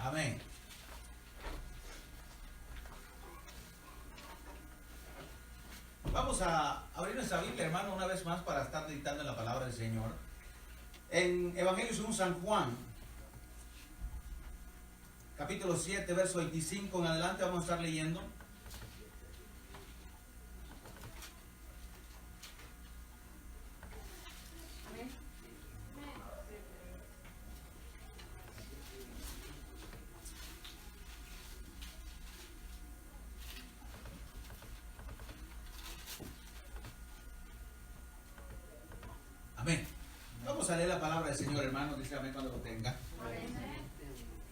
Amén. Vamos a abrir nuestra Biblia, hermano, una vez más para estar dictando en la palabra del Señor. En Evangelio según San Juan, capítulo 7, verso 25 en adelante, vamos a estar leyendo. Amén. Vamos a leer la palabra del Señor, hermano. Dígame cuando lo tenga.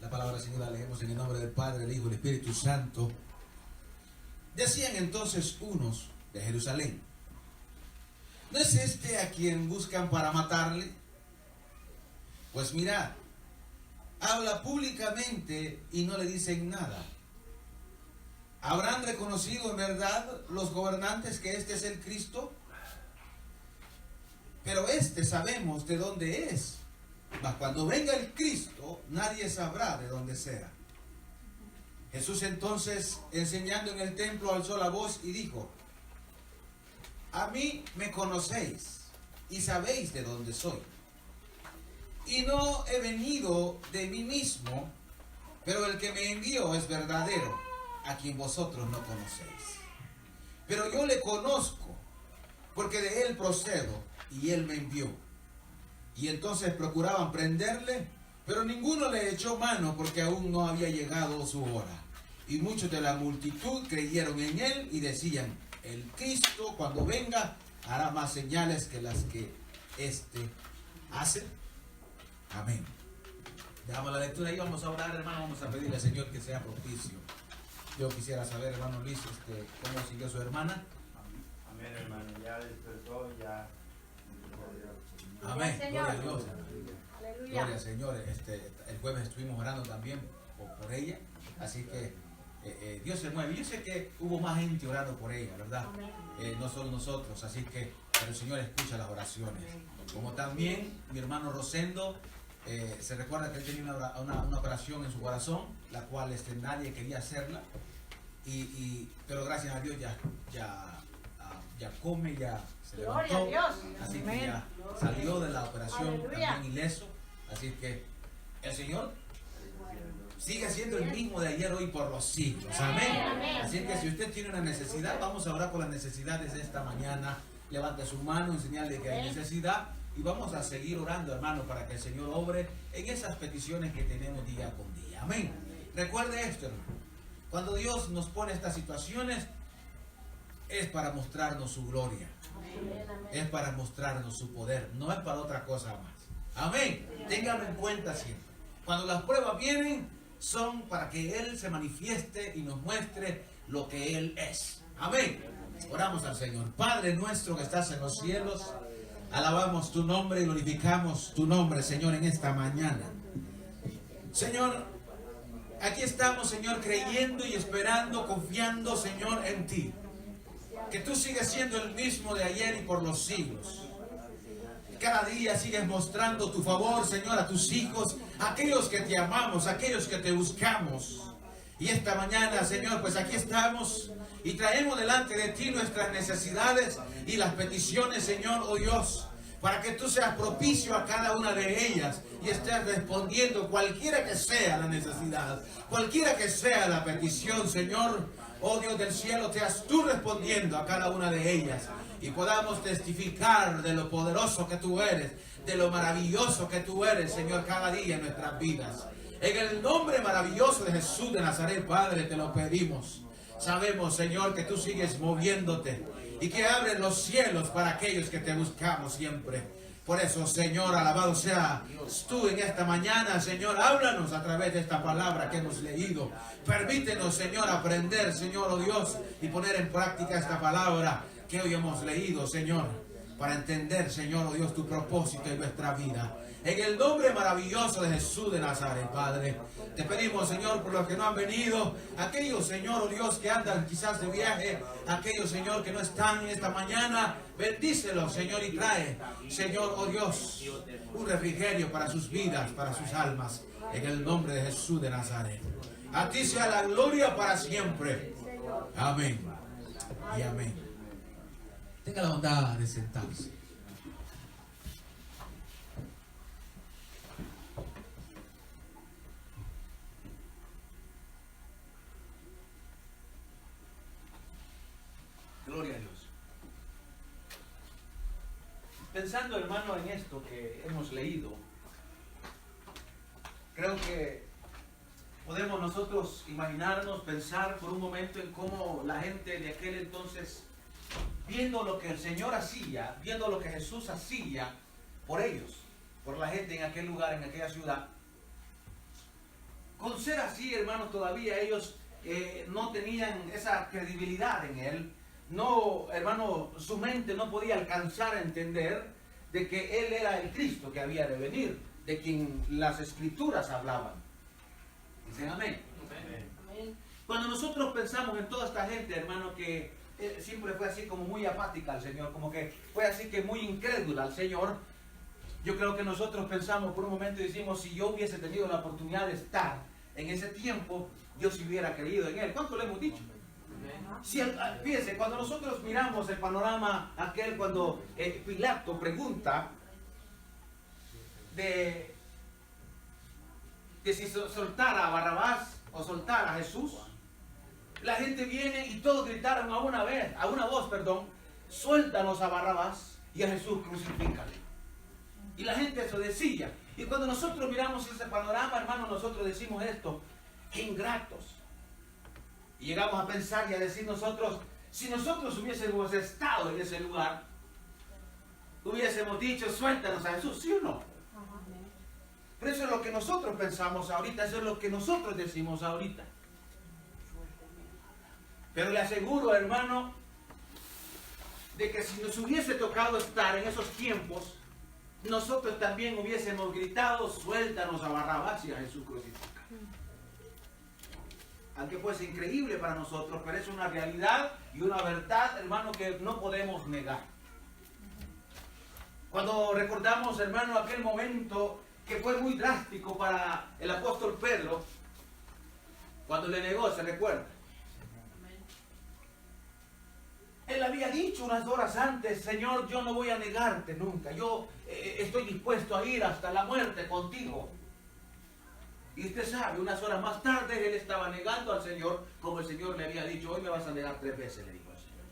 La palabra del Señor la leemos en el nombre del Padre, el Hijo y el Espíritu Santo. Decían entonces unos de Jerusalén: ¿no es este a quien buscan para matarle? Pues mirad, habla públicamente y no le dicen nada. ¿Habrán reconocido en verdad los gobernantes que este es el Cristo? Pero este sabemos de dónde es. Mas cuando venga el Cristo, nadie sabrá de dónde sea. Jesús entonces, enseñando en el templo, alzó la voz y dijo: a mí me conocéis y sabéis de dónde soy. Y no he venido de mí mismo, pero el que me envió es verdadero, a quien vosotros no conocéis. Pero yo le conozco, porque de él procedo, y él me envió. Y entonces procuraban prenderle, pero ninguno le echó mano, porque aún no había llegado su hora. Y muchos de la multitud creyeron en él y decían: el Cristo, cuando venga, hará más señales que las que éste hace. Amén. Dejamos la lectura y vamos a orar, hermano. Vamos a pedirle al Señor que sea propicio. Yo quisiera saber, hermano Luis, cómo siguió su hermana. Amén, hermano. Ya despertó, ya. Amén. Gloria a Dios. Aleluya. Gloria al Señor. El jueves estuvimos orando también por ella. Así que Dios se mueve. Yo sé que hubo más gente orando por ella, ¿verdad? No solo nosotros. Así que pero el Señor escucha las oraciones. Como también mi hermano Rosendo, se recuerda que él tenía una operación en su corazón, la cual nadie quería hacerla. Pero gracias a Dios ya come, ya se levantó. Gloria a Dios. Así Amén. que ya salió de la operación. Aleluya. También ileso. Así que el Señor sigue siendo el mismo de ayer, hoy, por los siglos. Amén. Amén. Así que si usted tiene una necesidad, vamos a orar por las necesidades de esta mañana. Levante su mano en señal de que hay necesidad. Y vamos a seguir orando, hermano, para que el Señor obre en esas peticiones que tenemos día con día. Amén. Recuerde esto, hermano. Cuando Dios nos pone estas situaciones, es para mostrarnos su gloria. Es para mostrarnos su poder. No es para otra cosa más. Amén. Ténganlo en cuenta siempre. Cuando las pruebas vienen, son para que Él se manifieste y nos muestre lo que Él es. Amén. Oramos al Señor. Padre nuestro que estás en los cielos, alabamos tu nombre y glorificamos tu nombre, Señor, en esta mañana. Señor, aquí estamos, Señor, creyendo y esperando, confiando, Señor, en ti. Que tú sigues siendo el mismo de ayer y por los siglos. Cada día sigues mostrando tu favor, Señor, a tus hijos, a aquellos que te amamos, a aquellos que te buscamos. Y esta mañana, Señor, pues aquí estamos y traemos delante de ti nuestras necesidades y las peticiones, Señor, oh Dios, para que tú seas propicio a cada una de ellas y estés respondiendo cualquiera que sea la necesidad, cualquiera que sea la petición, Señor. Oh Dios del cielo, seas tú respondiendo a cada una de ellas y podamos testificar de lo poderoso que tú eres, de lo maravilloso que tú eres, Señor, cada día en nuestras vidas. En el nombre maravilloso de Jesús de Nazaret, Padre, te lo pedimos. Sabemos, Señor, que tú sigues moviéndote y que abres los cielos para aquellos que te buscamos siempre. Por eso, Señor, alabado sea tú en esta mañana, Señor. Háblanos a través de esta palabra que hemos leído. Permítenos, Señor, aprender, Señor, oh Dios, y poner en práctica esta palabra que hoy hemos leído, Señor. para entender, Señor, oh Dios, tu propósito en nuestra vida. En el nombre maravilloso de Jesús de Nazaret, Padre, te pedimos, Señor, por los que no han venido, aquellos, Señor, oh Dios, que andan quizás de viaje, aquellos, Señor, que no están esta mañana, bendícelos, Señor, y trae, Señor, oh Dios, un refrigerio para sus vidas, para sus almas, en el nombre de Jesús de Nazaret. A ti sea la gloria para siempre. Amén y amén. Tenga la bondad de sentarse. Gloria a Dios. Pensando, hermano, en esto que hemos leído, creo que podemos nosotros imaginarnos, pensar por un momento en cómo la gente de aquel entonces, viendo lo que el Señor hacía, viendo lo que Jesús hacía por ellos, por la gente en aquel lugar, en aquella ciudad, con ser así, hermanos, todavía ellos no tenían esa credibilidad en Él. No, hermano, su mente no podía alcanzar a entender de que Él era el Cristo que había de venir, de quien las Escrituras hablaban. Dicen amén. Amén. Cuando nosotros pensamos en toda esta gente, hermano, que siempre fue así como muy apática al Señor, como que fue así que muy incrédula al Señor, yo creo que nosotros pensamos por un momento y decimos, si yo hubiese tenido la oportunidad de estar en ese tiempo, yo sí hubiera creído en Él. ¿Cuánto le hemos dicho? Si fíjense, cuando nosotros miramos el panorama aquel, cuando Pilato pregunta de si soltara a Barrabás o soltara a Jesús, la gente viene y todos gritaron a una voz, suéltanos a Barrabás y a Jesús crucifícale. Y la gente eso decía. Y cuando nosotros miramos ese panorama, hermano, nosotros decimos esto: qué ingratos. Y llegamos a pensar y a decir nosotros, si nosotros hubiésemos estado en ese lugar, hubiésemos dicho, suéltanos a Jesús, ¿sí o no? Pero eso es lo que nosotros pensamos ahorita, eso es lo que nosotros decimos ahorita. Pero le aseguro, hermano, de que si nos hubiese tocado estar en esos tiempos, nosotros también hubiésemos gritado, suéltanos a Barrabás y a Jesús crucificado. Aunque fuese increíble para nosotros, pero es una realidad y una verdad, hermano, que no podemos negar. Cuando recordamos, hermano, aquel momento que fue muy drástico para el apóstol Pedro, cuando le negó, ¿se recuerda? Él había dicho unas horas antes, Señor, yo no voy a negarte nunca, yo estoy dispuesto a ir hasta la muerte contigo. Y usted sabe, unas horas más tarde él estaba negando al Señor, como el Señor le había dicho, hoy me vas a negar 3 veces, le dijo al Señor.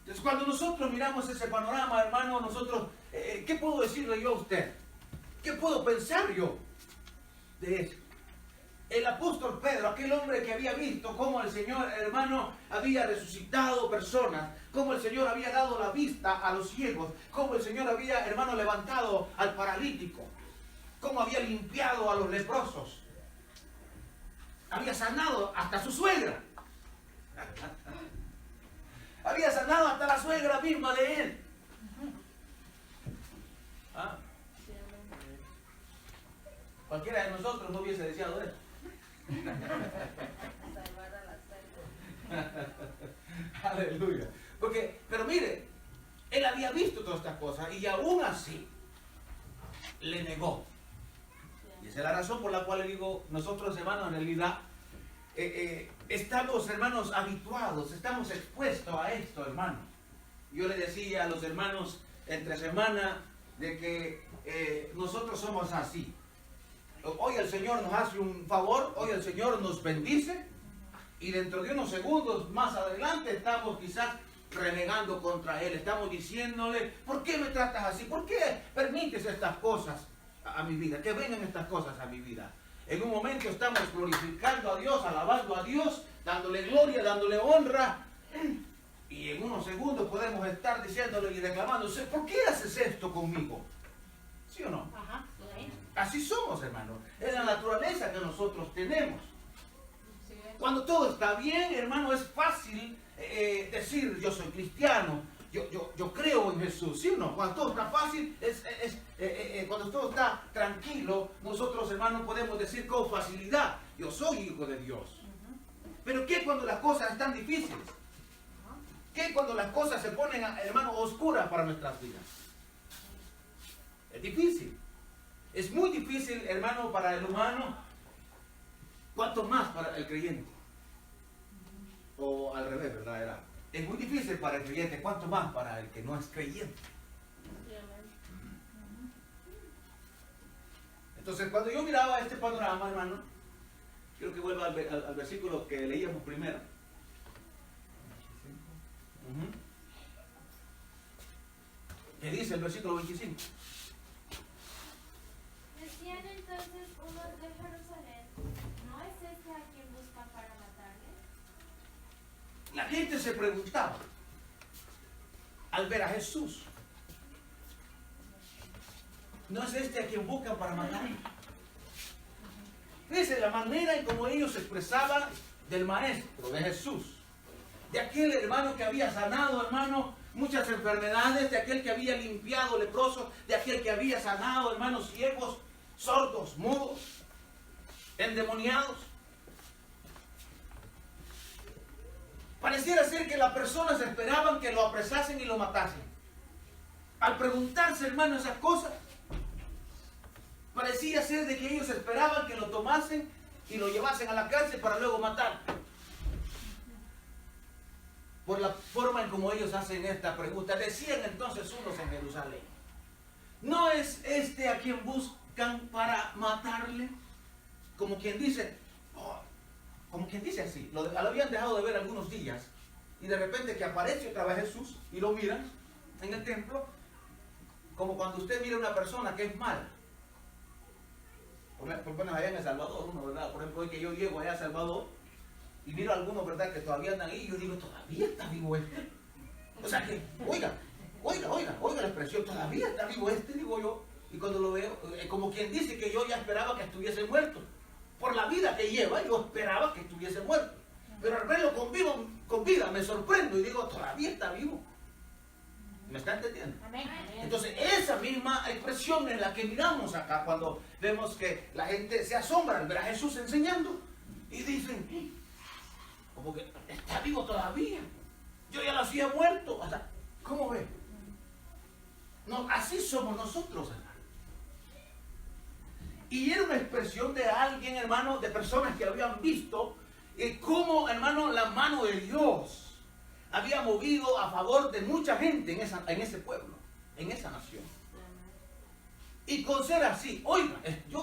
Entonces cuando nosotros miramos ese panorama, hermano, nosotros, ¿qué puedo decirle yo a usted? ¿Qué puedo pensar yo de eso? El apóstol Pedro, aquel hombre que había visto cómo el Señor, hermano, había resucitado personas, cómo el Señor había dado la vista a los ciegos, cómo el Señor había, hermano, levantado al paralítico, cómo había limpiado a los leprosos, había sanado hasta su suegra, había sanado hasta la suegra misma de él. ¿Ah? Cualquiera de nosotros no hubiese deseado eso. Aleluya. Pero mire, él había visto todas estas cosas y aún así le negó. Y esa es la razón por la cual le digo, nosotros, hermanos, en realidad estamos, hermanos, habituados, estamos expuestos a esto, hermano. Yo le decía a los hermanos entre semana de que nosotros somos así. Hoy el Señor nos hace un favor, hoy el Señor nos bendice y dentro de unos segundos más adelante estamos quizás renegando contra Él, estamos diciéndole, ¿por qué me tratas así? ¿Por qué permites estas cosas a mi vida? Que vengan estas cosas a mi vida. En un momento estamos glorificando a Dios, alabando a Dios, dándole gloria, dándole honra, y en unos segundos podemos estar diciéndole y reclamándose, ¿por qué haces esto conmigo? ¿Sí o no? Ajá. Así somos, hermano. Es la naturaleza que nosotros tenemos. Cuando todo está bien, hermano, es fácil decir yo soy cristiano. yo creo en Jesús, ¿sí o no? Cuando todo está fácil, cuando todo está tranquilo, nosotros, hermanos, podemos decir con facilidad, yo soy hijo de Dios. Pero ¿qué cuando las cosas están difíciles? ¿Qué cuando las cosas se ponen, hermano, oscuras para nuestras vidas? Es difícil. Es muy difícil, hermano, para el humano, cuanto más para el creyente. O al revés, ¿verdad? Es muy difícil para el creyente, cuanto más para el que no es creyente. Entonces, cuando yo miraba este panorama, hermano, quiero que vuelva al versículo que leíamos primero. ¿Qué dice el versículo 25? Decían entonces unos de Jerusalén, ¿no es este a quien buscan para matarle? La gente se preguntaba al ver a Jesús, ¿no es este a quien buscan para matarle? Fíjense la manera en cómo ellos se expresaban del maestro, de Jesús, de aquel hermano que había sanado, hermano, muchas enfermedades, de aquel que había limpiado leprosos, de aquel que había sanado, hermanos, ciegos, sordos, mudos, endemoniados. Pareciera ser que las personas esperaban que lo apresasen y lo matasen. Al preguntarse, hermano, esas cosas, parecía ser de que ellos esperaban que lo tomasen y lo llevasen a la cárcel para luego matar. Por la forma en como ellos hacen esta pregunta. Decían entonces unos en Jerusalén, ¿no es este a quien buscan para matarle? Como quien dice, así, lo habían dejado de ver algunos días y de repente que aparece otra vez Jesús y lo miran en el templo, como cuando usted mira a una persona que es mala. Por ejemplo, allá en El Salvador, ¿verdad? Por ejemplo, hoy que yo llego allá a El Salvador y miro a algunos, ¿verdad?, que todavía andan ahí, y yo digo, todavía está vivo este. O sea que, oiga la expresión, todavía está vivo este, digo yo. Y cuando lo veo, como quien dice que yo ya esperaba que estuviese muerto. Por la vida que lleva, yo esperaba que estuviese muerto. Pero al verlo con vida, me sorprendo y digo, todavía está vivo. ¿Me está entendiendo? Amén. Entonces, esa misma expresión es la que miramos acá cuando vemos que la gente se asombra al ver a Jesús enseñando y dicen, como que está vivo todavía. Yo ya lo hacía muerto. O sea, ¿cómo ve? No, así somos nosotros, hermano. Y era una expresión de alguien, hermano, de personas que habían visto cómo, hermano, la mano de Dios había movido a favor de mucha gente en ese pueblo, en esa nación. Y con ser así, oiga,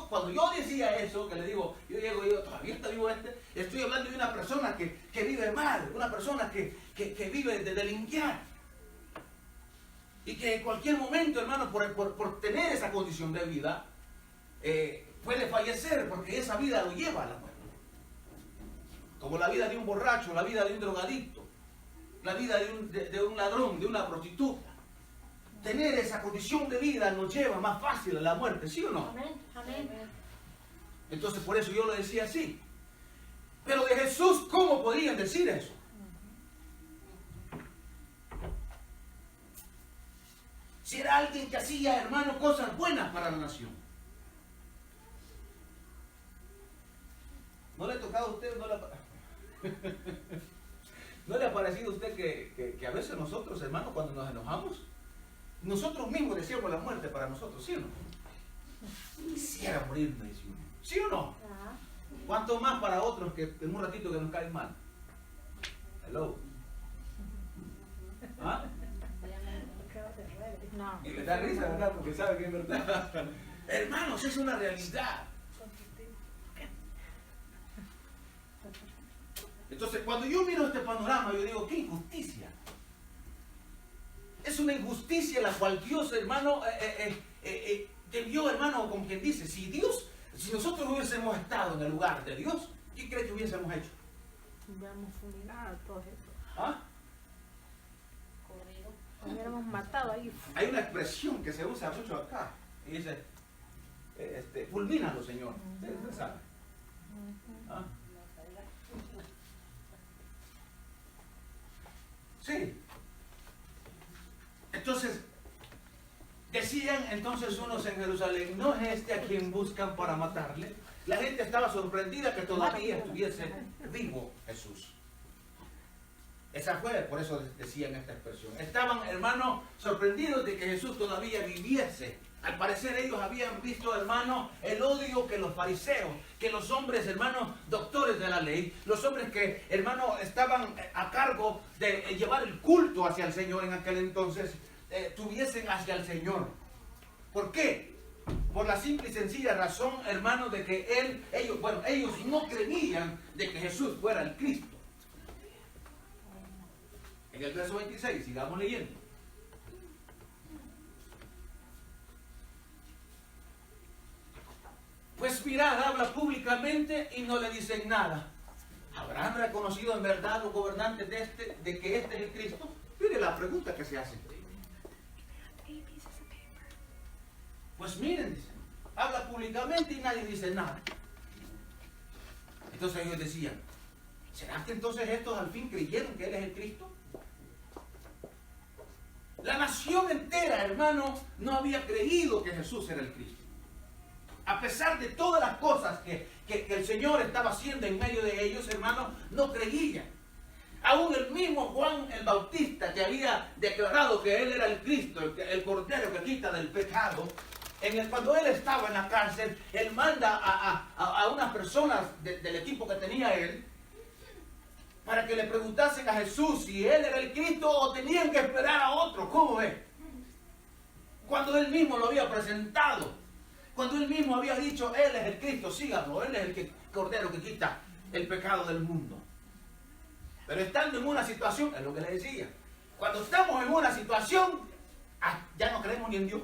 cuando yo decía eso, que le digo, yo llego y digo, todavía está vivo este, estoy hablando de una persona que vive mal, una persona que vive de limpiar. Y que en cualquier momento, hermano, por tener esa condición de vida, puede fallecer, porque esa vida lo lleva a la muerte. Como la vida de un borracho, la vida de un drogadicto, la vida de un ladrón, de una prostituta. Tener esa condición de vida nos lleva más fácil a la muerte, ¿sí o no? Amén. Amén. Entonces por eso yo lo decía así. Pero de Jesús, ¿cómo podrían decir eso? Si era alguien que hacía, hermano, cosas buenas para la nación. ¿No le ha tocado a usted? ¿No le ha parecido a usted que a veces nosotros, hermano, cuando nos enojamos, nosotros mismos deseamos la muerte para nosotros, ¿sí o no? Quisiera morirme, dice uno. ¿Sí o no? ¿Cuánto más para otros que en un ratito que nos caen mal? Hello. ¿Ah? No. Y le da risa, ¿verdad? Porque sabe que es verdad. Hermanos, es una realidad. Entonces, cuando yo miro este panorama, yo digo, qué injusticia. Es una injusticia la cual Dios, hermano, debió, hermano, como quien dice, si nosotros hubiésemos estado en el lugar de Dios, ¿qué cree que hubiésemos hecho? Hubiéramos fulminado todo esto. ¿Ah? Hubiéramos matado ahí. Hay una expresión que se usa mucho acá, y dice, fulmínalo, Señor. ¿Usted sabe? ¿Ah? Sí. Entonces, decían entonces unos en Jerusalén, ¿no es este a quien buscan para matarle? La gente estaba sorprendida que todavía estuviese vivo Jesús. Esa fue, por eso decían esta expresión. Estaban, hermanos, sorprendidos de que Jesús todavía viviese. Al parecer ellos habían visto, hermanos, el odio que los fariseos, que los hombres, hermanos, doctores de la ley, los hombres que, hermanos, estaban a cargo de llevar el culto hacia el Señor en aquel entonces, tuviesen hacia el Señor. ¿Por qué? Por la simple y sencilla razón, hermanos, de que ellos no creían de que Jesús fuera el Cristo. En el verso 26, sigamos leyendo. Pues mirad, habla públicamente y no le dicen nada. ¿Habrán reconocido en verdad los gobernantes de que este es el Cristo? Mire la pregunta que se hace. Pues miren, dice, habla públicamente y nadie dice nada. Entonces ellos decían, ¿será que entonces estos al fin creyeron que Él es el Cristo? La nación entera, hermano, no había creído que Jesús era el Cristo. A pesar de todas las cosas que el Señor estaba haciendo en medio de ellos, hermano, no creían. Aún el mismo Juan el Bautista, que había declarado que Él era el Cristo, el Cordero que quita del pecado, cuando Él estaba en la cárcel, Él manda a unas personas del equipo que tenía Él, para que le preguntasen a Jesús si Él era el Cristo o tenían que esperar a otro. ¿Cómo es? Cuando Él mismo lo había presentado. Cuando Él mismo había dicho, Él es el Cristo, síganlo, Él es el Cordero que quita el pecado del mundo. Pero estando en una situación, es lo que le decía, cuando estamos en una situación, ya no creemos ni en Dios.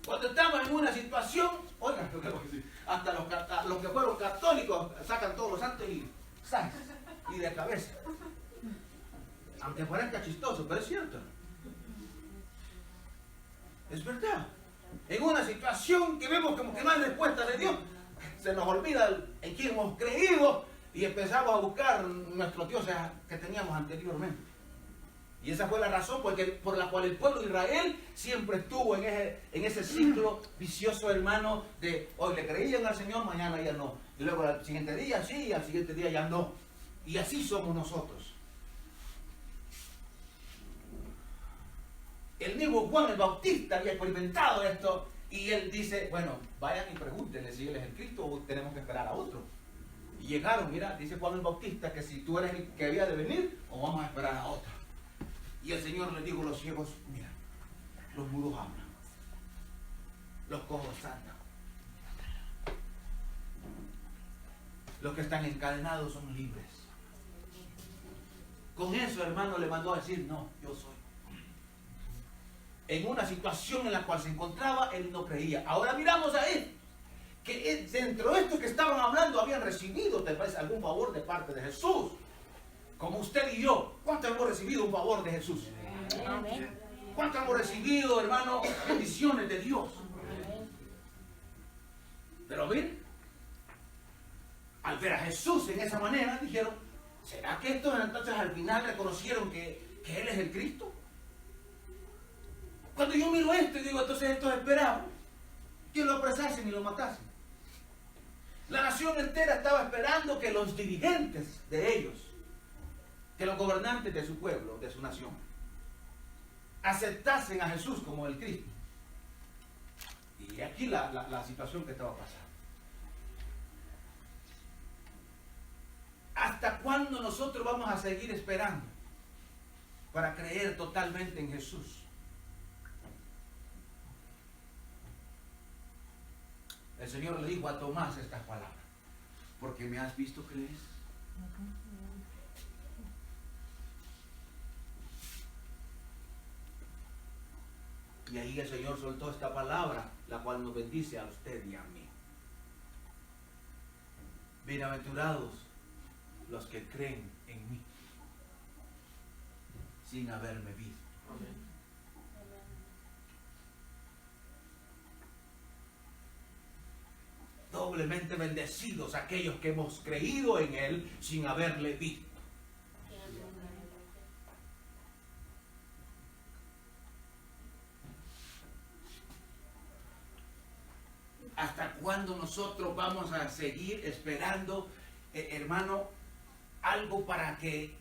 Cuando estamos en una situación, oigan, hasta los que fueron católicos sacan todos los santos y de cabeza. Aunque parezca chistoso, pero es cierto. Es verdad. En una situación que vemos como que no hay respuesta de Dios, se nos olvida en quién hemos creído y empezamos a buscar nuestros dioses que teníamos anteriormente. Y esa fue la razón por la cual el pueblo de Israel siempre estuvo en ese ciclo vicioso, hermano, de hoy le creían al Señor, mañana ya no. Y luego al siguiente día sí, y al siguiente día ya no. Y así somos nosotros. El mismo Juan el Bautista había experimentado esto y él dice, bueno, vayan y pregúntenle si Él es el Cristo o tenemos que esperar a otro. Y llegaron, mira, dice Juan el Bautista que si tú eres el que había de venir o vamos a esperar a otro. Y el Señor le dijo a los ciegos, mira, los mudos hablan, los cojos andan, los que están encadenados son libres. Con eso, hermano, le mandó a decir, no, yo soy. En una situación en la cual se encontraba, él no creía. Ahora miramos a él, que dentro de estos que estaban hablando habían recibido, tal vez, algún favor de parte de Jesús. Como usted y yo, ¿cuánto hemos recibido un favor de Jesús? Amén. ¿Cuánto hemos recibido, hermano, bendiciones de Dios? Pero miren, al ver a Jesús en esa manera, dijeron, ¿será que estos entonces al final reconocieron que Él es el Cristo? Cuando yo miro esto y digo, entonces estos esperaban que lo apresasen y lo matasen. La nación entera estaba esperando que los dirigentes de ellos, que los gobernantes de su pueblo, de su nación, aceptasen a Jesús como el Cristo. Y aquí la situación que estaba pasando. ¿Hasta cuándo nosotros vamos a seguir esperando para creer totalmente en Jesús? El Señor le dijo a Tomás estas palabras, porque me has visto, ¿crees? Y ahí el Señor soltó esta palabra, la cual nos bendice a usted y a mí. Bienaventurados los que creen en mí, sin haberme visto. Amén. Doblemente bendecidos aquellos que hemos creído en Él sin haberle visto. ¿Hasta cuándo nosotros vamos a seguir esperando, hermano, algo para que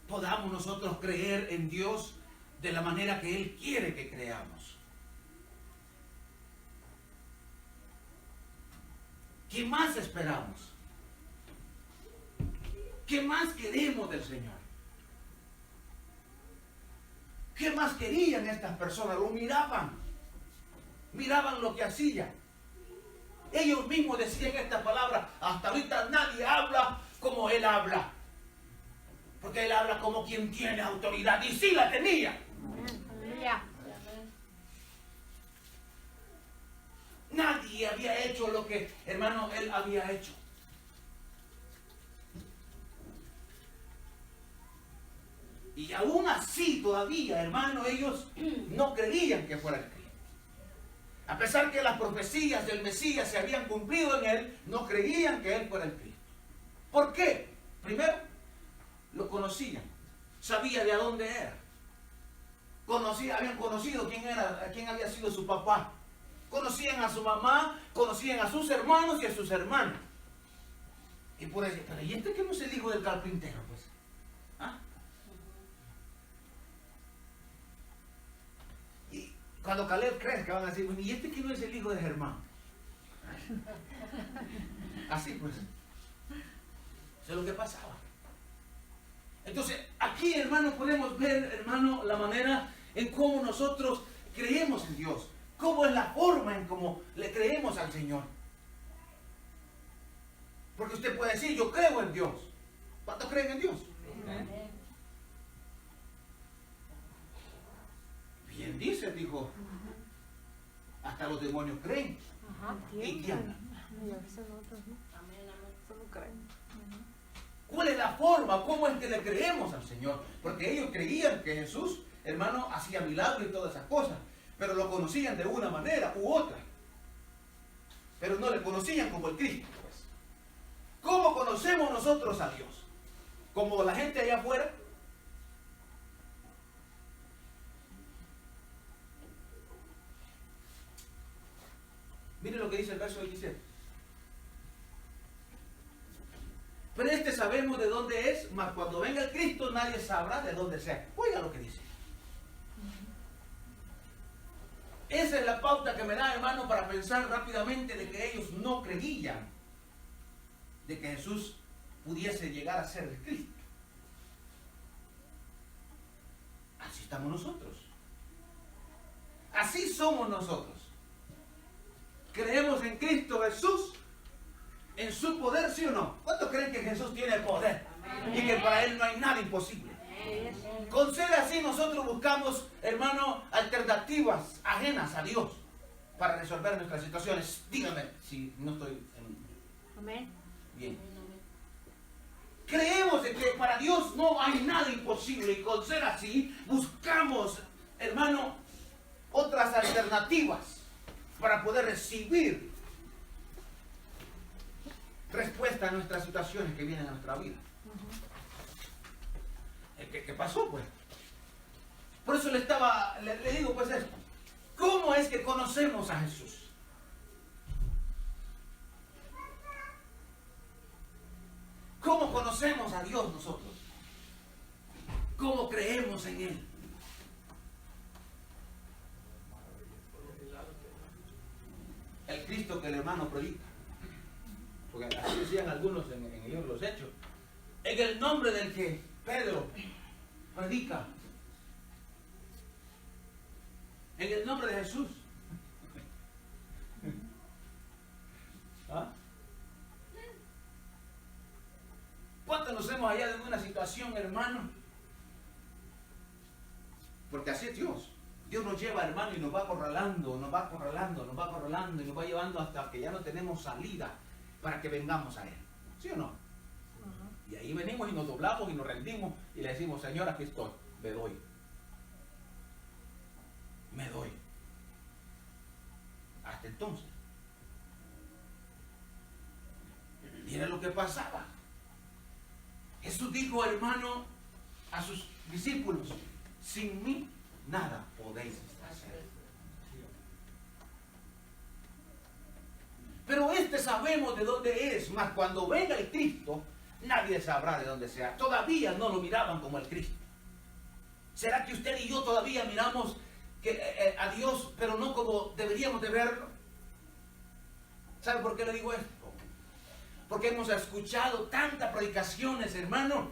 podamos nosotros creer en Dios de la manera que Él quiere que creamos? ¿Qué más esperamos? ¿Qué más queremos del Señor? ¿Qué más querían estas personas? Lo miraban lo que hacía. Ellos mismos decían esta palabra: hasta ahorita nadie habla como él habla, porque él habla como quien tiene autoridad, y sí la tenía. Aleluya. Nadie había hecho lo que, hermano, él había hecho. Y aún así todavía, hermano, ellos no creían que fuera el Cristo. A pesar que las profecías del Mesías se habían cumplido en él, no creían que él fuera el Cristo. ¿Por qué? Primero, lo conocían. Sabía de dónde era. Habían conocido quién había sido su papá. Conocían a su mamá, conocían a sus hermanos y a sus hermanas. Y por eso, pero ¿y este que no es el hijo del carpintero? Pues, ¿ah? Y cuando Caleb crezca van a decir: ¿y este que no es el hijo de Germán? Así pues. Eso es lo que pasaba. Entonces, aquí, hermano, podemos ver, hermano, la manera en cómo nosotros creemos en Dios. Cómo es la forma en cómo le creemos al Señor. Porque usted puede decir: yo creo en Dios. ¿Cuántos creen en Dios? Amén. Bien dice, dijo. Hasta los demonios creen. Ajá, ¿Y tiemblan? Y a veces nosotros no. Solo creen. ¿Cuál es la forma? ¿Cómo es que le creemos al Señor? Porque ellos creían que Jesús, hermano, hacía milagros y todas esas cosas. Pero lo conocían de una manera u otra. Pero no le conocían como el Cristo, pues. ¿Cómo conocemos nosotros a Dios? ¿Como la gente allá afuera? Miren lo que dice el verso 27. Pero sabemos de dónde es, mas cuando venga el Cristo nadie sabrá de dónde sea. Oiga lo que dice. Esa es la pauta que me da, hermano, para pensar rápidamente de que ellos no creían de que Jesús pudiese llegar a ser el Cristo. Así estamos nosotros. Así somos nosotros. ¿Creemos en Cristo Jesús? ¿En su poder, sí o no? ¿Cuántos creen que Jesús tiene poder? Y que para Él no hay nada imposible. Con ser así, nosotros buscamos, hermano, alternativas ajenas a Dios para resolver nuestras situaciones. Dígame si no estoy Amén. bien. Creemos de que para Dios no hay nada imposible, y con ser así, buscamos, hermano, otras alternativas para poder recibir respuesta a nuestras situaciones que vienen a nuestra vida. ¿Qué pasó, pues? Por eso le digo, pues, esto. ¿Cómo es que conocemos a Jesús? ¿Cómo conocemos a Dios nosotros? ¿Cómo creemos en Él? El Cristo que el hermano predica. Porque así decían algunos en el libro de los Hechos. En el nombre del que Pedro predica. En el nombre de Jesús. ¿Ah? ¿Cuántos nos hemos hallado en una situación, hermano? Porque así es Dios. Dios nos lleva, hermano, y nos va acorralando, nos va acorralando, nos va acorralando y nos va llevando hasta que ya no tenemos salida para que vengamos a Él. ¿Sí o no? Y ahí venimos y nos doblamos y nos rendimos y le decimos: Señor, aquí estoy, me doy. Me doy. Hasta entonces. Mira lo que pasaba. Jesús dijo, hermano, a sus discípulos: sin mí nada podéis hacer. sabemos de dónde es, mas cuando venga el Cristo, nadie sabrá de dónde sea. Todavía no lo miraban como el Cristo. ¿Será que usted y yo todavía miramos a Dios, pero no como deberíamos de verlo? ¿Sabe por qué le digo esto? Porque hemos escuchado tantas predicaciones, hermano,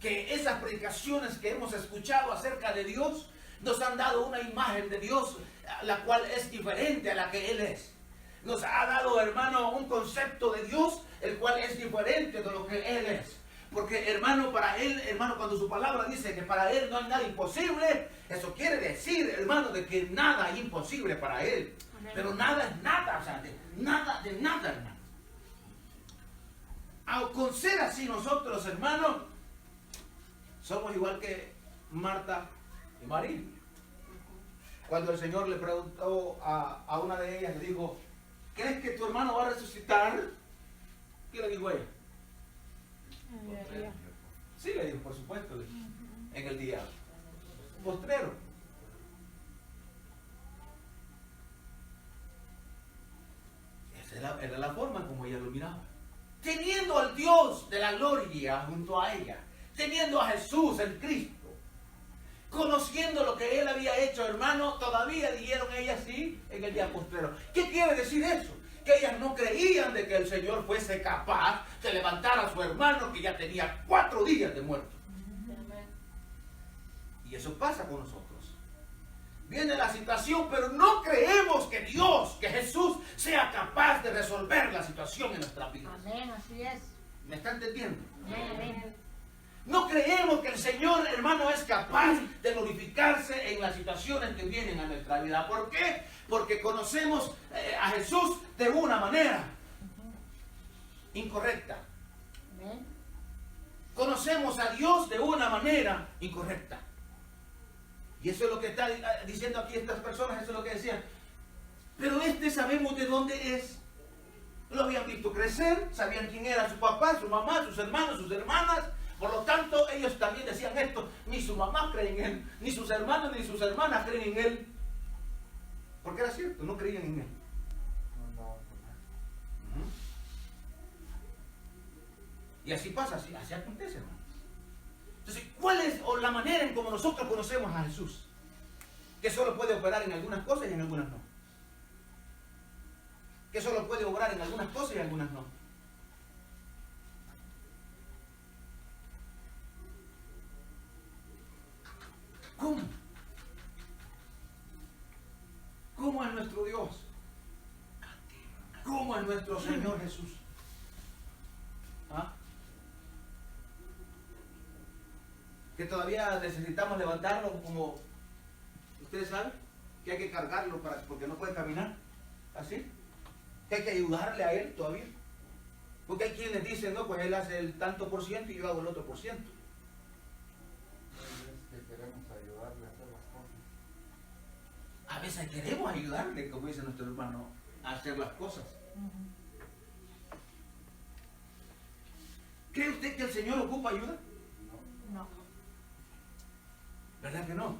que esas predicaciones que hemos escuchado acerca de Dios nos han dado una imagen de Dios, la cual es diferente a la que Él es. Nos ha dado, hermano, un concepto de Dios, el cual es diferente de lo que Él es. Porque, hermano, para Él, hermano, cuando su palabra dice que para Él no hay nada imposible, eso quiere decir, hermano, de que nada es imposible para Él. Amén. Pero nada es nada, o sea, nada de nada, hermano. Con ser así nosotros, hermano, somos igual que Marta y María. Cuando el Señor le preguntó a una de ellas, le dijo, ¿crees que tu hermano va a resucitar? ¿Qué le dijo ella? Sí, le dijo, por supuesto, en el día postrero. Esa era la forma como ella lo miraba. Teniendo al Dios de la gloria junto a ella, teniendo a Jesús, el Cristo, conociendo lo que Él había hecho, hermano, todavía dijeron ellas sí en el día postrero. ¿Qué quiere decir eso? Que ellas no creían de que el Señor fuese capaz de levantar a su hermano que ya tenía 4 días de muerto. Y eso pasa con nosotros. Viene la situación, pero no creemos que Dios, que Jesús, sea capaz de resolver la situación en nuestra vida. Amén, así es. ¿Me está entendiendo? Amén. No creemos que el Señor, hermano, es capaz de glorificarse en las situaciones que vienen a nuestra vida. ¿Por qué? Porque conocemos a Jesús de una manera incorrecta. Amén. Conocemos a Dios de una manera incorrecta. Y eso es lo que está diciendo aquí estas personas, eso es lo que decían. Pero sabemos de dónde es. Lo habían visto crecer, sabían quién era su papá, su mamá, sus hermanos, sus hermanas. Por lo tanto, ellos también decían esto, ni su mamá cree en Él, ni sus hermanos ni sus hermanas creen en Él. Porque era cierto, no creían en Él. Y así pasa, así acontece, hermano. Entonces, ¿cuál es la manera en cómo nosotros conocemos a Jesús? Que solo puede operar en algunas cosas y en algunas no. Que solo puede obrar en algunas cosas y en algunas no. ¿Cómo? ¿Cómo es nuestro Dios? ¿Cómo es nuestro Señor Jesús? ¿Ah? Que todavía necesitamos levantarlo, como ustedes saben, que hay que cargarlo porque no puede caminar, así, que hay que ayudarle a él todavía, porque hay quienes dicen, no, pues él hace el tanto por ciento y yo hago el otro por ciento. A veces queremos ayudarle, como dice nuestro hermano, a hacer las cosas. ¿Cree usted que el Señor ocupa ayuda? No. ¿Verdad que no?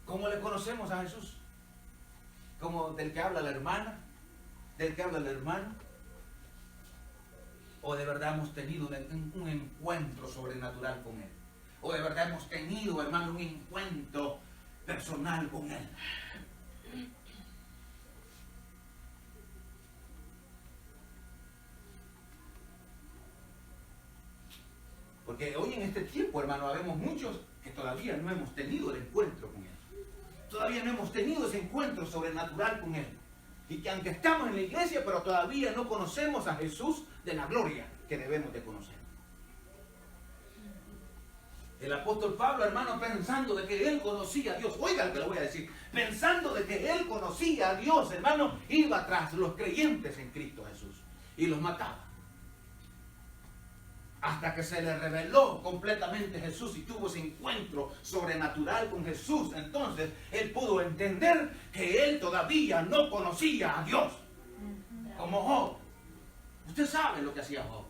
¿Cómo le conocemos a Jesús? ¿Como del que habla la hermana? ¿Del que habla el hermano? ¿O de verdad hemos tenido un encuentro sobrenatural con Él? ¿O de verdad hemos tenido, hermano, un encuentro personal con Él? Porque hoy en este tiempo, hermano, habemos muchos que todavía no hemos tenido el encuentro con Él. Todavía no hemos tenido ese encuentro sobrenatural con Él. Y que aunque estamos en la iglesia, pero todavía no conocemos a Jesús de la gloria que debemos de conocer. El apóstol Pablo, hermano, pensando de que él conocía a Dios, oiga lo que le voy a decir, pensando de que él conocía a Dios, hermano, iba tras los creyentes en Cristo Jesús y los mataba. Hasta que se le reveló completamente Jesús y tuvo ese encuentro sobrenatural con Jesús, entonces él pudo entender que él todavía no conocía a Dios. Como Job. Usted sabe lo que hacía Job.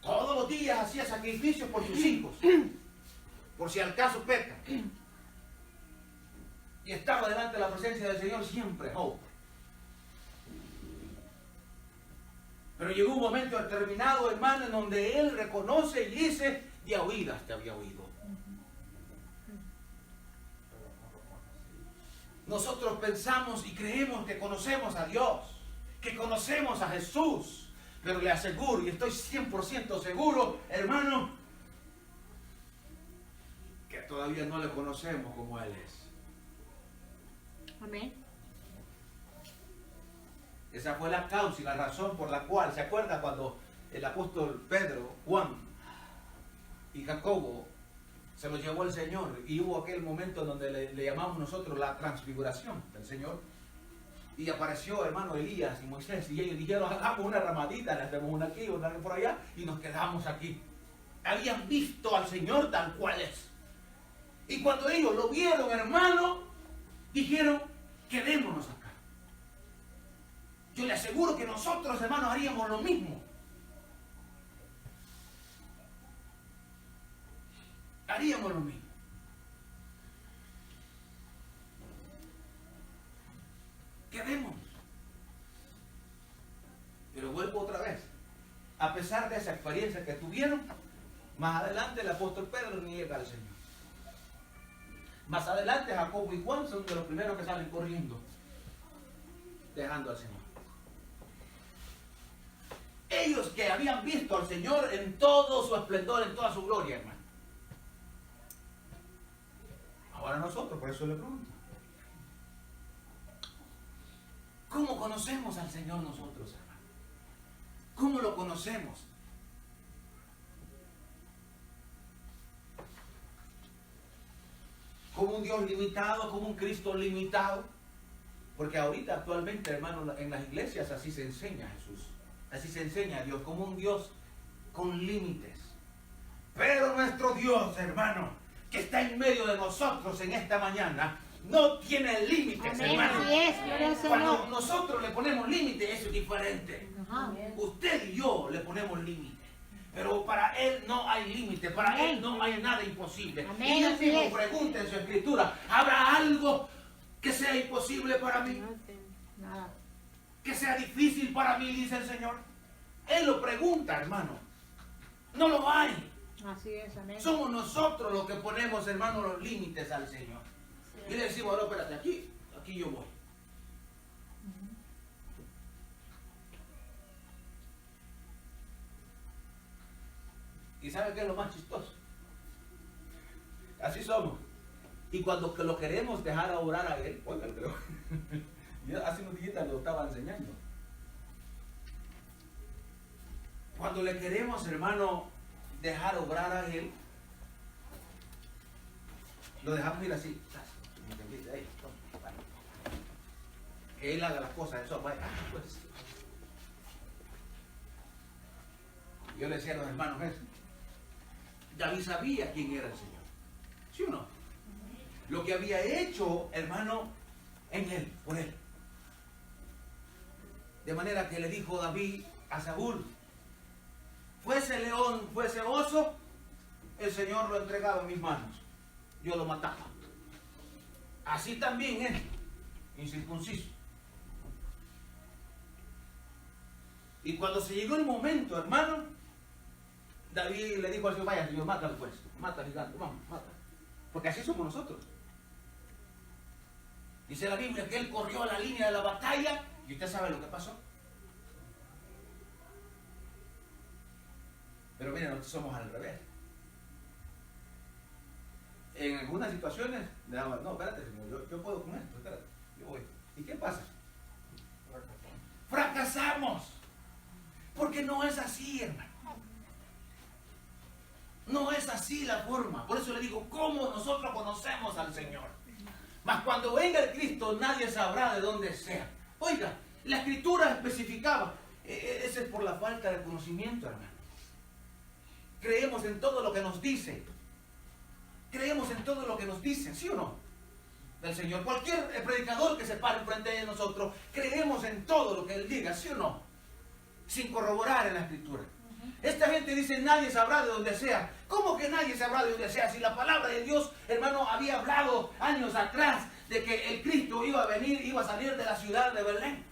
Todos los días hacía sacrificios por sus hijos, por si al caso peca. y estaba delante de la presencia del Señor siempre, Job. Pero llegó un momento determinado, hermano, en donde él reconoce y dice, de a oídas te había oído. Nosotros pensamos y creemos que conocemos a Dios, que conocemos a Jesús, pero le aseguro, y estoy 100% seguro, hermano, que todavía no le conocemos como Él es. Amén. Esa fue la causa y la razón por la cual, ¿se acuerda cuando el apóstol Pedro, Juan y Jacobo se los llevó el Señor y hubo aquel momento donde le llamamos nosotros la transfiguración del Señor? Y apareció, hermano, Elías y Moisés y ellos dijeron, hagamos una ramadita, le hacemos una aquí, una por allá y nos quedamos aquí. Habían visto al Señor tal cual es. Y cuando ellos lo vieron, hermano, dijeron, quedémonos acá. Yo le aseguro que nosotros, hermanos, haríamos lo mismo. Haríamos lo mismo. Quedémonos. Pero vuelvo otra vez. A pesar de esa experiencia que tuvieron, más adelante el apóstol Pedro niega al Señor. Más adelante Jacobo y Juan son de los primeros que salen corriendo, dejando al Señor. Ellos que habían visto al Señor en todo su esplendor, en toda su gloria, hermano. Ahora nosotros, por eso le pregunto. ¿Cómo conocemos al Señor nosotros, hermano? ¿Cómo lo conocemos? ¿Como un Dios limitado, como un Cristo limitado? Porque ahorita actualmente, hermano, en las iglesias así se enseña a Jesús. Así se enseña a Dios, como un Dios con límites. Pero nuestro Dios, hermano, que está en medio de nosotros en esta mañana, no tiene límites, Amén. hermano. Así es, gloria al Cuando Señor. nosotros le ponemos límites, eso es diferente. Ajá. Usted y yo le ponemos límites. Pero para Él no hay límite, para Amén. Él no hay nada imposible. Amén, Y Él así mismo es. pregunta en su escritura, ¿habrá algo que sea imposible para mí? Nada. Que sea difícil para mí, dice el Señor. Él lo pregunta, hermano. No lo hay. Así es, amén. Somos nosotros los que ponemos, hermano, los límites al Señor. Y le decimos, no, espérate, aquí yo voy. ¿Y sabe qué es lo más chistoso? Así somos. Y cuando lo queremos dejar a orar a Él, oigan, pero yo hace unos días lo estaba enseñando. Cuando le queremos, hermano, dejar obrar a Él, lo dejamos ir así. ¿Me entendiste? Ahí, toma, vale. Que Él haga las cosas, eso, vaya, pues. Yo le decía a los hermanos eso. David sabía quién era el Señor. ¿Sí o no? Lo que había hecho, hermano, en él, por él. De manera que le dijo David a Saúl, fuese león, fuese oso, el Señor lo entregaba en mis manos. Yo lo mataba. Así también es, incircunciso. Y cuando se llegó el momento, hermano, David le dijo al Señor, vaya Señor, mátalo pues, mata al gigante, vamos, mata. Porque así somos nosotros. Dice la Biblia que él corrió a la línea de la batalla y usted sabe lo que pasó. Pero miren, nosotros somos al revés. En algunas situaciones, no, espérate, Señor, yo puedo con esto, espérate, yo voy. ¿Y qué pasa? Fracasamos. Porque no es así, hermano. No es así la forma. Por eso le digo, ¿cómo nosotros conocemos al Señor? Mas cuando venga el Cristo, nadie sabrá de dónde sea. Oiga, la Escritura especificaba. Ese es por la falta de conocimiento, hermano. Creemos en todo lo que nos dice. Creemos en todo lo que nos dice, ¿sí o no? Del Señor. Cualquier predicador que se pare frente de nosotros, creemos en todo lo que Él diga, ¿sí o no? Sin corroborar en la Escritura. Esta gente dice, nadie sabrá de donde sea. ¿Cómo que nadie sabrá de donde sea? Si la palabra de Dios, hermano, había hablado años atrás de que el Cristo iba a venir, iba a salir de la ciudad de Belén.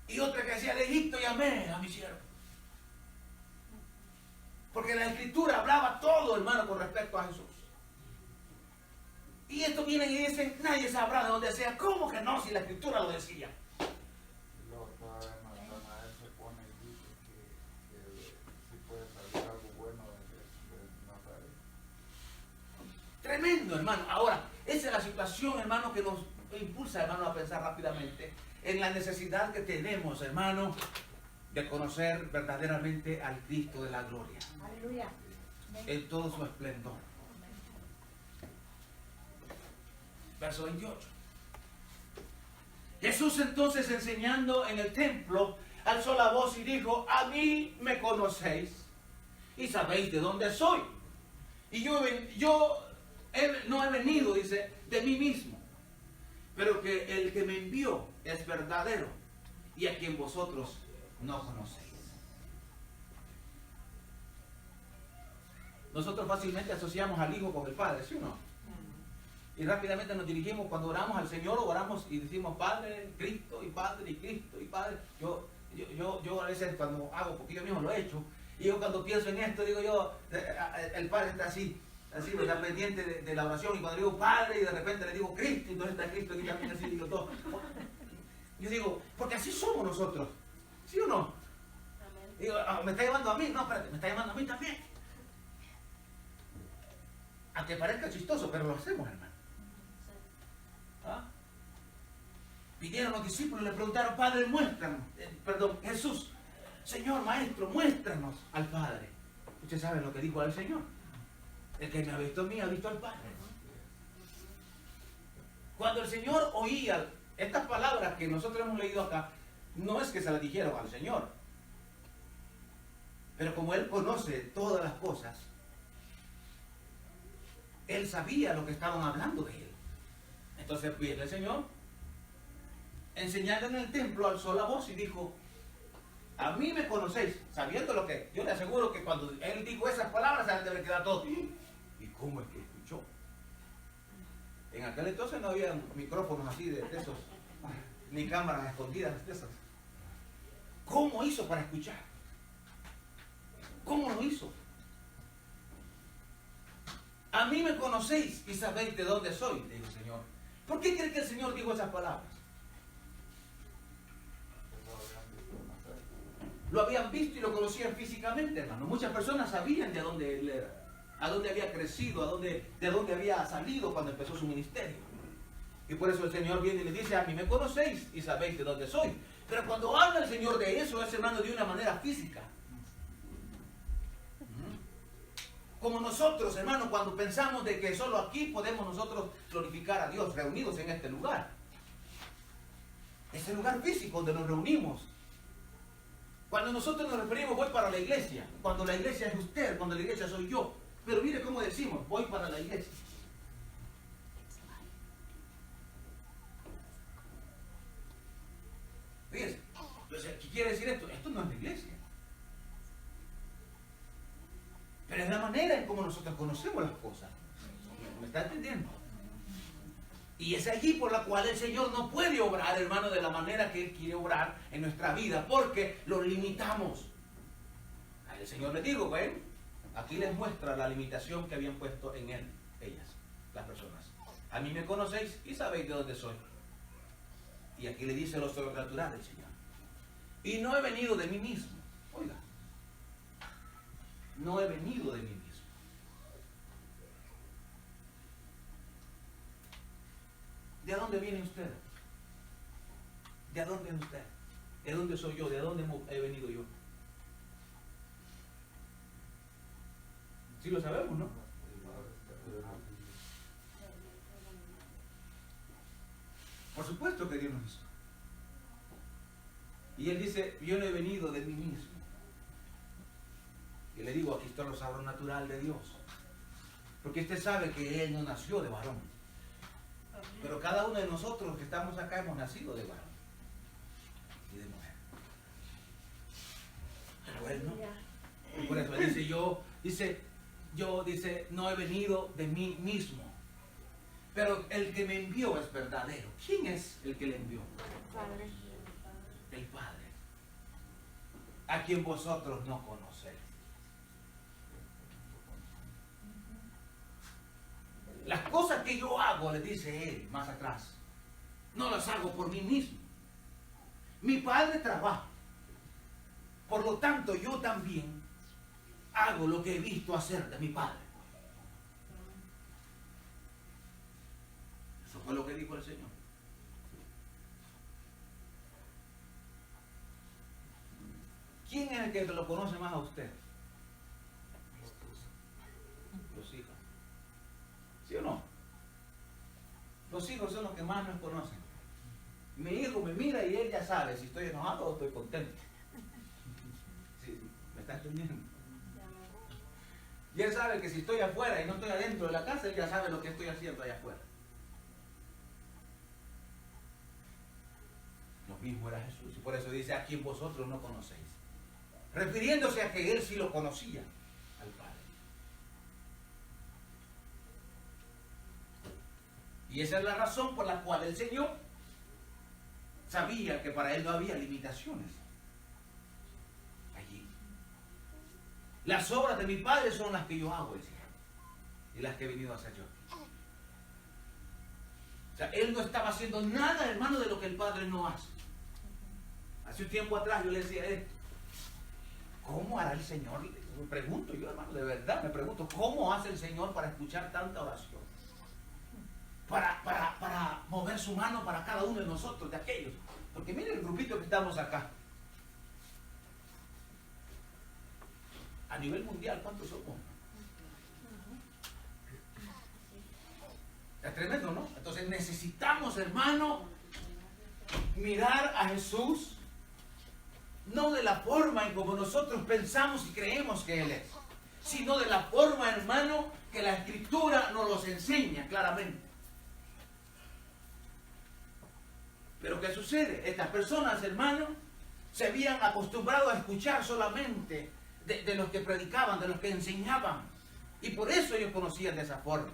Y otra que decía, de Egipto llamé a mi siervo. Porque la Escritura hablaba todo, hermano, con respecto a Jesús. Y estos vienen y dicen, nadie sabrá de dónde sea. ¿Cómo que no? Si la Escritura lo decía. Luego todavía Natanael se pone y dice que si puede salir algo bueno de Nazaret. Tremendo, hermano. Ahora, esa es la situación, hermano, que nos impulsa, hermano, a pensar rápidamente en la necesidad que tenemos, hermano, de conocer verdaderamente al Cristo de la gloria. Aleluya. En todo su esplendor. Verso 28. Jesús entonces enseñando en el templo alzó la voz y dijo, a mí me conocéis y sabéis de dónde soy. Y no he venido, dice, de mí mismo, pero que el que me envió es verdadero y a quien vosotros no conocéis. Nosotros fácilmente asociamos al Hijo con el Padre, ¿sí o no? Y rápidamente nos dirigimos, cuando oramos al Señor, oramos y decimos Padre, Cristo y Padre y Cristo y Padre. Yo a veces cuando hago, porque yo mismo lo he hecho, y yo cuando pienso en esto, digo yo, el Padre está así, está pendiente de la oración, y cuando digo Padre y de repente le digo Cristo, entonces está Cristo aquí también así, digo todo. Yo digo, porque así somos nosotros, ¿sí o no? Digo, ¿me está llamando a mí? No, espérate, me está llamando a mí también. Aunque parezca chistoso, pero lo hacemos, hermano. ¿Ah? Vinieron los discípulos y le preguntaron, Padre, muéstranos, Jesús, Señor, Maestro, muéstranos al Padre. Usted sabe lo que dijo al Señor. El que me ha visto a mí, ha visto al Padre. Cuando el Señor oía estas palabras que nosotros hemos leído acá, no es que se las dijeron al Señor, pero como Él conoce todas las cosas, Él sabía lo que estaban hablando de Él. Entonces viene el Señor, enseñando en el templo, alzó la voz y dijo, a mí me conocéis, sabiendo lo que, yo le aseguro que cuando Él dijo esas palabras, se debe quedar todo. ¿Y cómo es que escuchó? En aquel entonces no había micrófonos así de esos, ni cámaras escondidas de esas. ¿Cómo hizo para escuchar? ¿Cómo lo hizo? A mí me conocéis y sabéis de dónde soy, dijo el Señor. ¿Por qué cree que el Señor dijo esas palabras? Lo habían visto y lo conocían físicamente, hermano. Muchas personas sabían de dónde Él era, a dónde había crecido, de dónde había salido cuando empezó su ministerio. Y por eso el Señor viene y le dice, a mí me conocéis y sabéis de dónde soy. Pero cuando habla el Señor de eso, es, hermano, de una manera física. Como nosotros, hermano, cuando pensamos de que solo aquí podemos nosotros glorificar a Dios, reunidos en este lugar. Es el lugar físico donde nos reunimos. Cuando nosotros nos referimos, voy para la iglesia. Cuando la iglesia es usted, cuando la iglesia soy yo. Pero mire cómo decimos, voy para la iglesia. Fíjense, ¿qué quiere decir esto? Esto no es la iglesia. Pero es la manera en cómo nosotros conocemos las cosas. ¿Me está entendiendo? Y es allí por la cual el Señor no puede obrar, hermano, de la manera que Él quiere obrar en nuestra vida, porque lo limitamos. Al Señor le digo, ¿ven? Aquí les muestra la limitación que habían puesto en Él, ellas, las personas. A mí me conocéis y sabéis de dónde soy. Y aquí le dice lo sobrenatural del Señor. Y no he venido de mí mismo. Oiga. No he venido de mí mismo. ¿De dónde viene usted? ¿De dónde es usted? ¿De dónde soy yo? ¿De dónde he venido yo? Sí lo sabemos, ¿no? Por supuesto que Dios nos hizo. Y Él dice, yo no he venido de mí mismo. Y le digo, aquí está lo sobrenatural de Dios. Porque usted sabe que Él no nació de varón. Pero cada uno de nosotros los que estamos acá hemos nacido de varón. y de mujer. Pero él no. Y por eso dice, dice, no he venido de mí mismo. Pero el que me envió es verdadero. ¿Quién es el que le envió? Padre. El Padre, a quien vosotros no conocéis. Las cosas que yo hago, le dice él más atrás, no las hago por mí mismo. Mi Padre trabaja. Por lo tanto, yo también hago lo que he visto hacer de mi Padre. Eso fue lo que dijo el Señor. ¿Quién es el que lo conoce más a usted? Los hijos. ¿Sí o no? Los hijos son los que más nos conocen. Mi hijo me mira y él ya sabe si estoy enojado o estoy contento. ¿Sí? ¿Me está entendiendo? Y él sabe que si estoy afuera y no estoy adentro de la casa, él ya sabe lo que estoy haciendo allá afuera. Lo mismo era Jesús. Y por eso dice, a quien vosotros no conocéis. Refiriéndose a que él sí lo conocía al Padre. Y esa es la razón por la cual el Señor sabía que para él no había limitaciones allí. Las obras de mi Padre son las que yo hago, decía, y las que he venido a hacer yo. O sea, él no estaba haciendo nada, hermano, de lo que el Padre no hace. Hace un tiempo atrás yo le decía esto. ¿Cómo hará el Señor? Me pregunto yo, hermano, de verdad me pregunto, ¿cómo hace el Señor para escuchar tanta oración? Para mover su mano para cada uno de nosotros, de aquellos. Porque miren el grupito que estamos acá. A nivel mundial, ¿cuántos somos? Es tremendo, ¿no? Entonces necesitamos, hermano, mirar a Jesús no de la forma en como nosotros pensamos y creemos que Él es, sino de la forma, hermano, que la Escritura nos los enseña claramente. Pero ¿qué sucede? Estas personas, hermano, se habían acostumbrado a escuchar solamente de los que predicaban, de los que enseñaban. Y por eso ellos conocían de esa forma.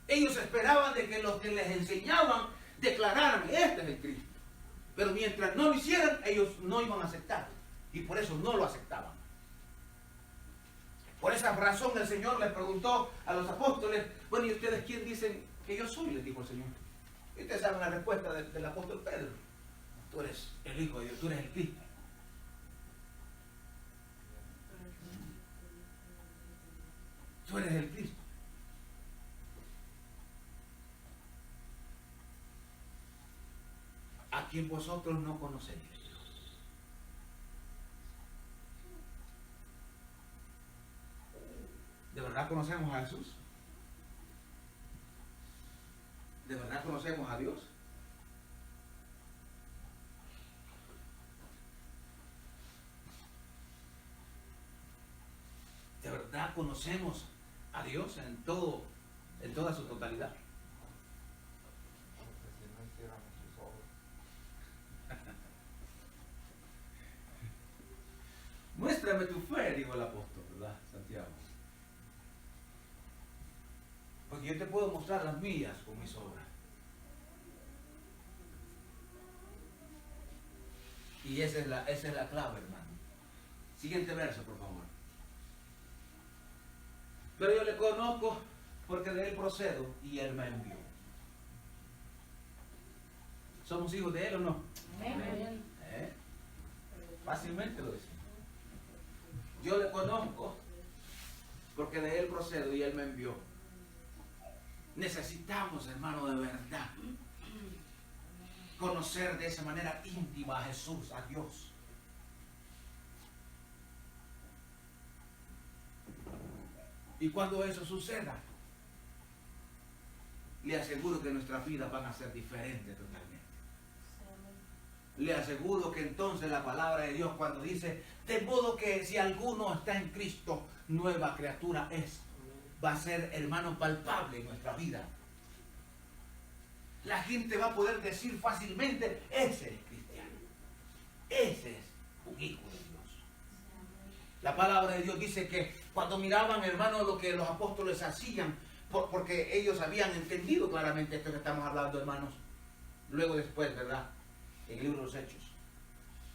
Ellos esperaban de que los que les enseñaban declararan, este es el Cristo. Pero mientras no lo hicieran, ellos no iban a aceptar. Y por eso no lo aceptaban. Por esa razón el Señor les preguntó a los apóstoles, bueno, ¿y ustedes quién dicen que yo soy? Les dijo el Señor. Y ustedes saben la respuesta del apóstol Pedro. Tú eres el Hijo de Dios, tú eres el Cristo. Tú eres el Cristo. A quien vosotros no conocéis. ¿De verdad conocemos a Jesús? ¿De verdad conocemos a Dios? ¿De verdad conocemos a Dios en toda su totalidad? Porque si no hiciéramos sus obras. Muéstrame tu fe, dijo el apóstol, ¿verdad, Santiago? Porque yo te puedo mostrar las mías con mis obras. Y esa es la clave, hermano. Siguiente verso, por favor. Pero yo le conozco porque de él procedo y él me envió. ¿Somos hijos de él o no? Amén. Fácilmente lo decimos. Yo le conozco porque de él procedo y él me envió. Necesitamos, hermano, de verdad conocer de esa manera íntima a Jesús, a Dios. Y cuando eso suceda, le aseguro que nuestras vidas van a ser diferentes totalmente. Le aseguro que entonces la palabra de Dios cuando dice, de modo que si alguno está en Cristo, nueva criatura es, va a ser, hermano, palpable en nuestra vida. La gente va a poder decir fácilmente, ese es Cristo. Ese es un hijo de Dios. La palabra de Dios dice que cuando miraban, hermanos, lo que los apóstoles hacían, porque ellos habían entendido claramente esto que estamos hablando, hermanos, luego después, ¿verdad? En el libro de los Hechos.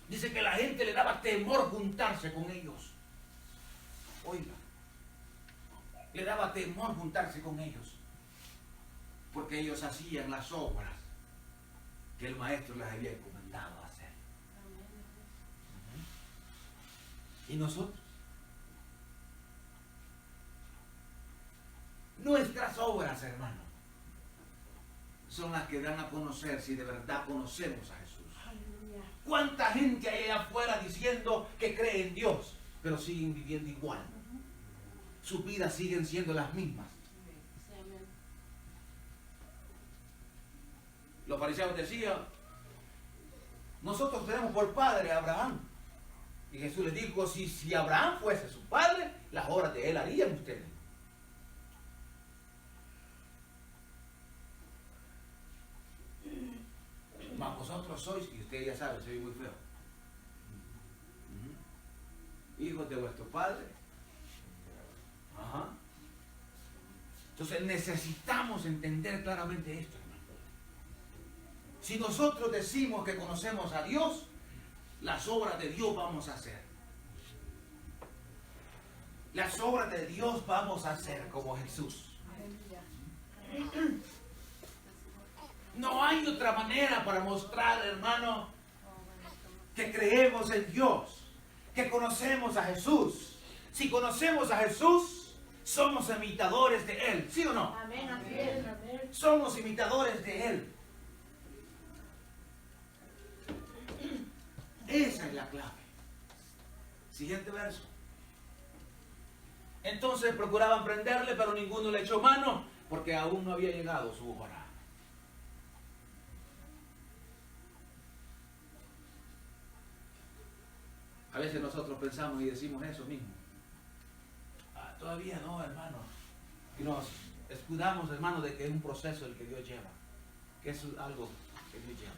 Dice que la gente le daba temor juntarse con ellos. Oiga, le daba temor juntarse con ellos, porque ellos hacían las obras que el maestro les había encomendado a hacer. ¿Y nosotros? Nuestras obras, hermano, son las que dan a conocer si de verdad conocemos a Jesús. ¿Cuánta gente hay allá afuera diciendo que cree en Dios, pero siguen viviendo igual? Sus vidas siguen siendo las mismas. Los fariseos decían, nosotros tenemos por padre a Abraham. Y Jesús les dijo, si Abraham fuese su padre, las obras de él harían ustedes. Mas vosotros sois, y usted ya sabe, soy muy feo, hijos de vuestro padre. Ajá. Entonces necesitamos entender claramente esto, hermano. Si nosotros decimos que conocemos a Dios, las obras de Dios vamos a hacer. Las obras de Dios vamos a hacer como Jesús. No hay otra manera para mostrar, hermano, que creemos en Dios, que conocemos a Jesús. Si conocemos a Jesús, somos imitadores de Él, ¿sí o no? Amén, así es, amén. Somos imitadores de Él. Esa es la clave. Siguiente verso. Entonces procuraban prenderle, pero ninguno le echó mano, porque aún no había llegado su hora. A veces nosotros pensamos y decimos eso mismo. Todavía no, hermano. Y nos escudamos, hermano, de que es un proceso el que Dios lleva. Que es algo que Dios lleva.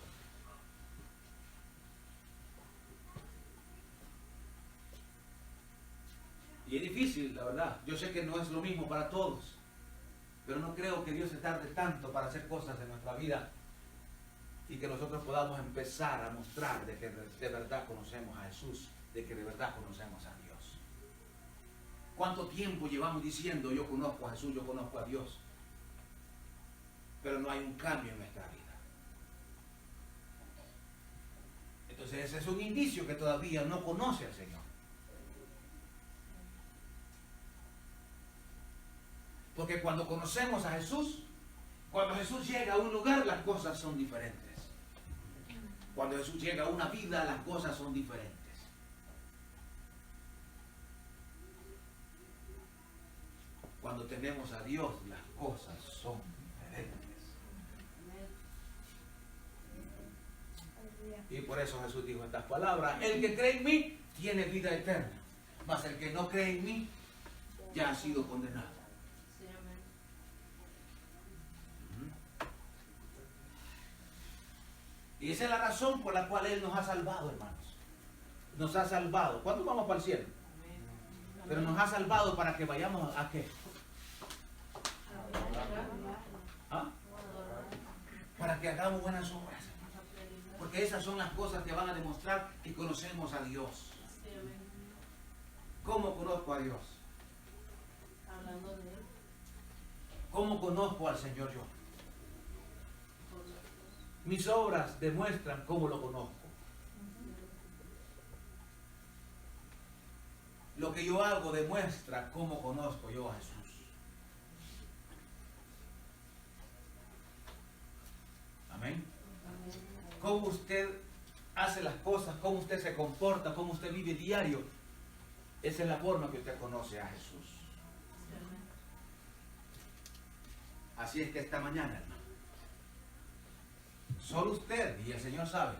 Y es difícil, la verdad. Yo sé que no es lo mismo para todos. Pero no creo que Dios se tarde tanto para hacer cosas en nuestra vida. Y que nosotros podamos empezar a mostrar de que de verdad conocemos a Jesús. De que de verdad conocemos a Dios. ¿Cuánto tiempo llevamos diciendo yo conozco a Jesús, yo conozco a Dios? Pero no hay un cambio en nuestra vida. Entonces ese es un indicio que todavía no conoce al Señor. Porque cuando conocemos a Jesús, cuando Jesús llega a un lugar, las cosas son diferentes. Cuando Jesús llega a una vida, las cosas son diferentes. Cuando tenemos a Dios, las cosas son diferentes. Y por eso Jesús dijo estas palabras: el que cree en mí tiene vida eterna, mas el que no cree en mí ya ha sido condenado. Y esa es la razón por la cual Él nos ha salvado, hermanos. Nos ha salvado. ¿Cuándo vamos para el cielo? Pero nos ha salvado para que vayamos a qué. ¿Ah? Para que hagamos buenas obras. Porque esas son las cosas que van a demostrar que conocemos a Dios. ¿Cómo conozco a Dios? Hablando de Él. ¿Cómo conozco al Señor yo? Mis obras demuestran cómo lo conozco. Lo que yo hago demuestra cómo conozco yo a Jesús. Amén. Cómo usted hace las cosas, cómo usted se comporta, cómo usted vive diario. Esa es la forma que usted conoce a Jesús. Así es que esta mañana, hermano, solo usted y el Señor sabe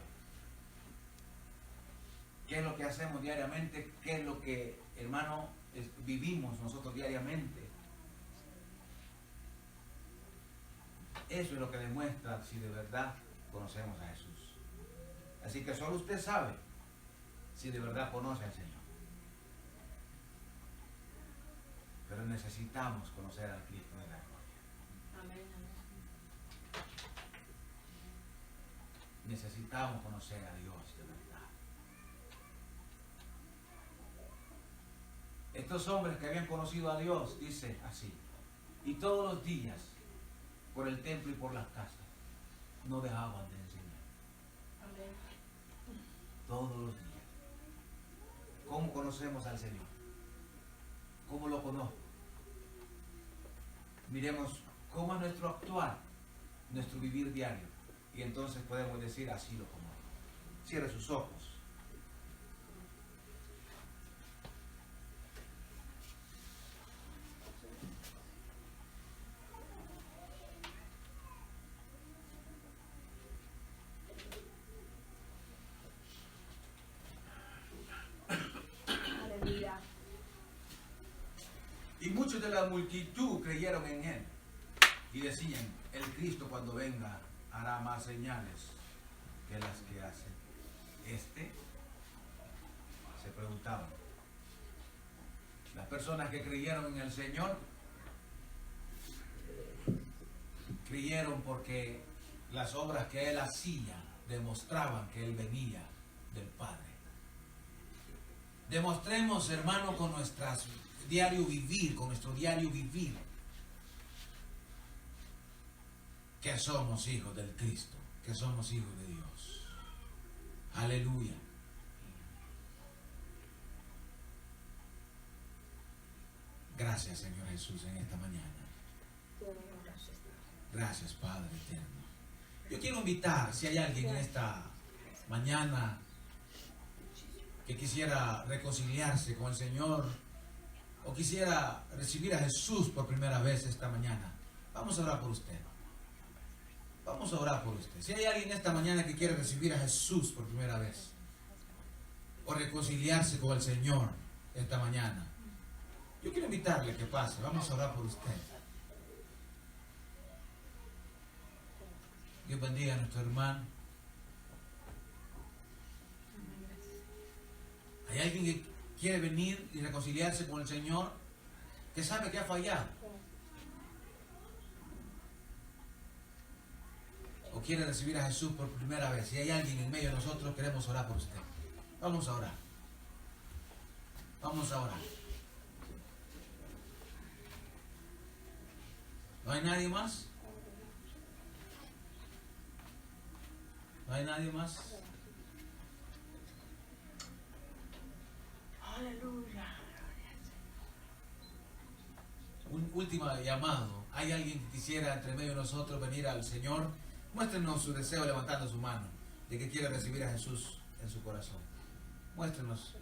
qué es lo que hacemos diariamente, qué es lo que, hermano, vivimos nosotros diariamente. Eso es lo que demuestra si de verdad conocemos a Jesús. Así que solo usted sabe si de verdad conoce al Señor. Pero necesitamos conocer al Cristo de la gloria. Amén. Necesitamos conocer a Dios de verdad. Estos hombres que habían conocido a Dios, dice así, y todos los días, por el templo y por las casas, no dejaban de enseñar. Amén. Todos los días. ¿Cómo conocemos al Señor? ¿Cómo lo conozco? Miremos cómo es nuestro actuar, nuestro vivir diario. Y entonces podemos decir, así lo conozco. Cierre sus ojos. Aleluya. Y muchos de la multitud creyeron en él y decían, el Cristo cuando venga hará más señales que las que hace este. Se preguntaban. Las personas que creyeron en el Señor creyeron porque las obras que él hacía demostraban que él venía del Padre. Demostremos, hermano, con nuestro diario vivir, que somos hijos del Cristo, que somos hijos de Dios. Aleluya. Gracias, Señor Jesús, en esta mañana. Gracias, Padre eterno. Yo quiero invitar, si hay alguien en esta mañana que quisiera reconciliarse con el Señor o quisiera recibir a Jesús por primera vez esta mañana, vamos a orar por usted. Vamos a orar por usted. Si hay alguien esta mañana que quiere recibir a Jesús por primera vez o reconciliarse con el Señor esta mañana, yo quiero invitarle a que pase. Vamos a orar por usted. Dios bendiga a nuestro hermano. ¿Hay alguien que quiere venir y reconciliarse con el Señor, que sabe que ha fallado? ¿O quiere recibir a Jesús por primera vez? Si hay alguien en medio de nosotros, queremos orar por usted. Vamos a orar. Vamos a orar. ¿No hay nadie más? ¿No hay nadie más? Aleluya. Un último llamado. ¿Hay alguien que quisiera entre medio de nosotros venir al Señor? Muéstrenos su deseo levantando su mano de que quiere recibir a Jesús en su corazón. Muéstrenos